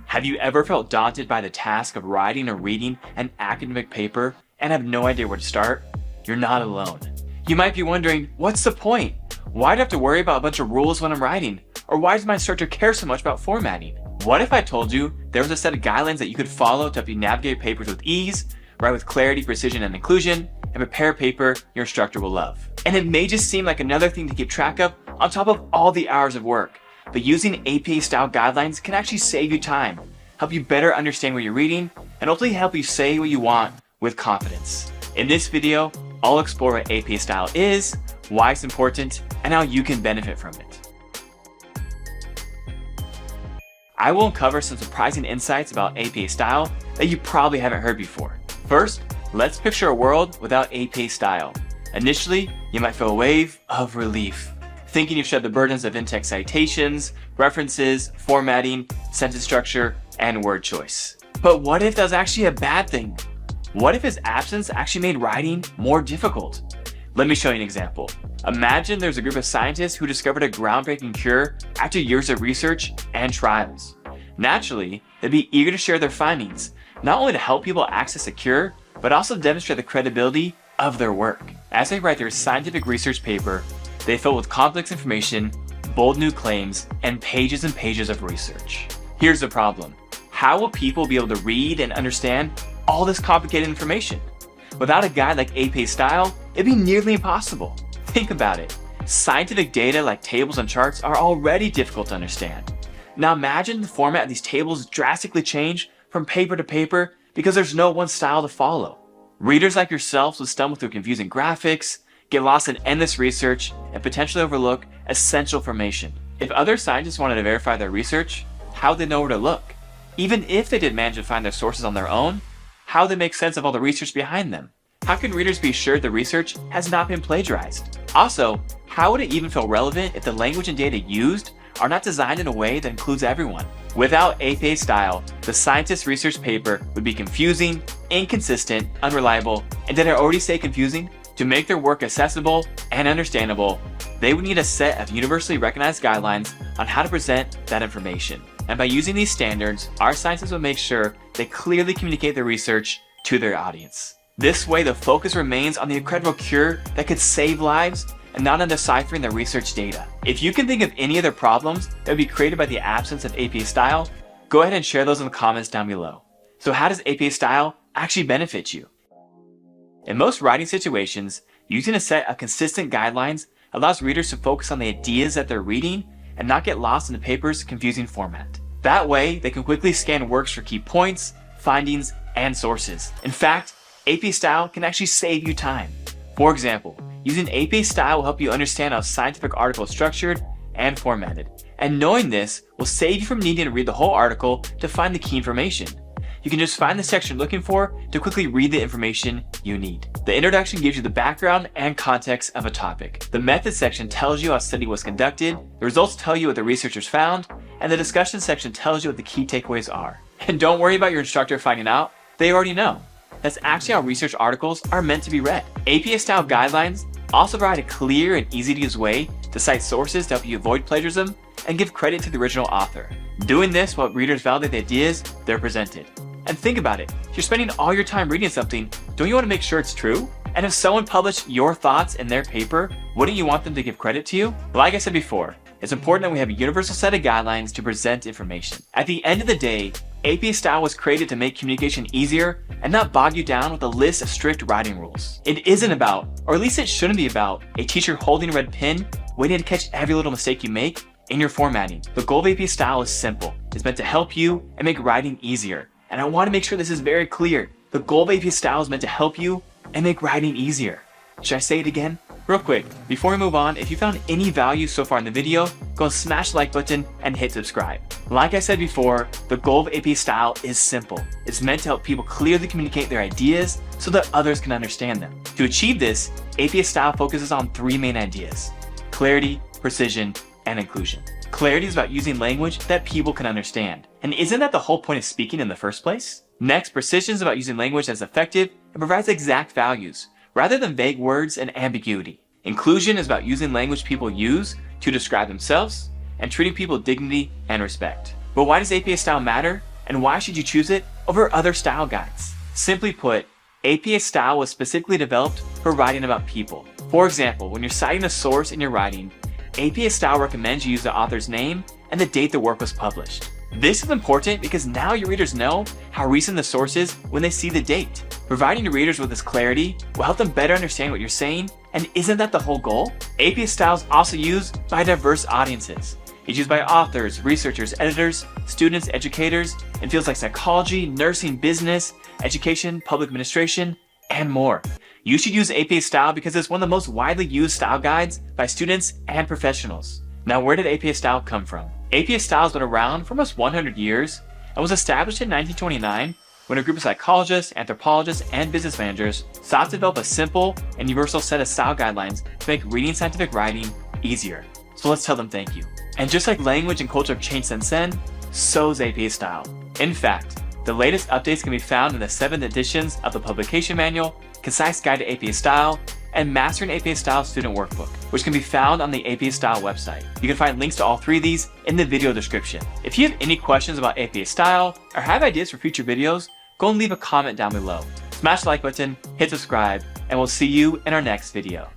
Have you ever felt daunted by the task of writing or reading an academic paper and have no idea where to start? You're not alone. You might be wondering, what's the point? Why do I have to worry about a bunch of rules when I'm writing? Or why does my instructor care so much about formatting? What if I told you there was a set of guidelines that you could follow to help you navigate papers with ease, write with clarity, precision, and inclusion, and prepare a paper your instructor will love? And it may just seem like another thing to keep track of on top of all the hours of work, but using APA-style guidelines can actually save you time, help you better understand what you're reading, and hopefully help you say what you want with confidence. In this video, I'll explore what APA style is, why it's important, and how you can benefit from it. I will uncover some surprising insights about APA style that you probably haven't heard before. First, let's picture a world without APA style. Initially, you might feel a wave of relief, thinking you've shed the burdens of in-text citations, references, formatting, sentence structure, and word choice. But what if that's actually a bad thing? What if its absence actually made writing more difficult? Let me show you an example. Imagine there's a group of scientists who discovered a groundbreaking cure after years of research and trials. Naturally, they'd be eager to share their findings, not only to help people access a cure, but also demonstrate the credibility of their work. As they write their scientific research paper, they fill with complex information, bold new claims, and pages of research. Here's the problem. How will people be able to read and understand all this complicated information? Without a guide like APA style, it'd be nearly impossible. Think about it. Scientific data like tables and charts are already difficult to understand. Now imagine the format of these tables drastically change from paper to paper because there's no one style to follow. Readers like yourselves would stumble through confusing graphics, get lost in endless research, and potentially overlook essential information. If other scientists wanted to verify their research, how would they know where to look? Even if they did manage to find their sources on their own, how would they make sense of all the research behind them? How can readers be sure the research has not been plagiarized? Also, how would it even feel relevant if the language and data used are not designed in a way that includes everyone? Without APA style, the scientist's research paper would be confusing, inconsistent, unreliable, and did I already say confusing? To make their work accessible and understandable, they would need a set of universally recognized guidelines on how to present that information. And by using these standards, our scientists will make sure they clearly communicate their research to their audience. This way, the focus remains on the incredible cure that could save lives and not on deciphering the research data. If you can think of any other problems that would be created by the absence of APA style, go ahead and share those in the comments down below. So how does APA style actually benefit you? In most writing situations, using a set of consistent guidelines allows readers to focus on the ideas that they're reading and not get lost in the paper's confusing format. That way, they can quickly scan works for key points, findings, and sources. In fact, APA style can actually save you time. For example, using APA style will help you understand how a scientific article is structured and formatted. And knowing this will save you from needing to read the whole article to find the key information. You can just find the section you're looking for to quickly read the information you need. The introduction gives you the background and context of a topic. The methods section tells you how a study was conducted, the results tell you what the researchers found, and the discussion section tells you what the key takeaways are. And don't worry about your instructor finding out, they already know. That's actually how research articles are meant to be read. APA-style guidelines also provide a clear and easy-to-use way to cite sources to help you avoid plagiarism and give credit to the original author. Doing this will help readers validate the ideas they're presented. And think about it, if you're spending all your time reading something, don't you want to make sure it's true? And if someone published your thoughts in their paper, wouldn't you want them to give credit to you? Like I said before, it's important that we have a universal set of guidelines to present information. At the end of the day, APA style was created to make communication easier and not bog you down with a list of strict writing rules. It isn't about, or at least it shouldn't be about, a teacher holding a red pen, waiting to catch every little mistake you make in your formatting. The goal of APA style is simple. It's meant to help you and make writing easier. And I want to make sure this is very clear. The goal of APA style is meant to help you and make writing easier. Should I say it again? Real quick, before we move on, if you found any value so far in the video, go and smash the like button and hit subscribe. Like I said before, the goal of APA style is simple. It's meant to help people clearly communicate their ideas so that others can understand them. To achieve this, APA style focuses on three main ideas: clarity, precision, and inclusion. Clarity is about using language that people can understand. And isn't that the whole point of speaking in the first place? Next, precision is about using language that's effective and provides exact values, rather than vague words and ambiguity. Inclusion is about using language people use to describe themselves and treating people with dignity and respect. But why does APA style matter? And why should you choose it over other style guides? Simply put, APA style was specifically developed for writing about people. For example, when you're citing a source in your writing, APA style recommends you use the author's name and the date the work was published. This is important because now your readers know how recent the source is when they see the date. Providing your readers with this clarity will help them better understand what you're saying, and isn't that the whole goal? APA style is also used by diverse audiences. It's used by authors, researchers, editors, students, educators, in fields like psychology, nursing, business, education, public administration, and more. You should use APA style because it's one of the most widely used style guides by students and professionals. Now, where did APA style come from? APA style has been around for almost 100 years and was established in 1929 when a group of psychologists, anthropologists, and business managers sought to develop a simple and universal set of style guidelines to make reading scientific writing easier. So let's tell them thank you. And just like language and culture have changed since then, so is APA style. In fact, the latest updates can be found in the 7th editions of the Publication Manual, Concise Guide to APA Style, and Mastering APA Style Student Workbook, which can be found on the APA Style website. You can find links to all 3 of these in the video description. If you have any questions about APA Style or have ideas for future videos, go and leave a comment down below. Smash the like button, hit subscribe, and we'll see you in our next video.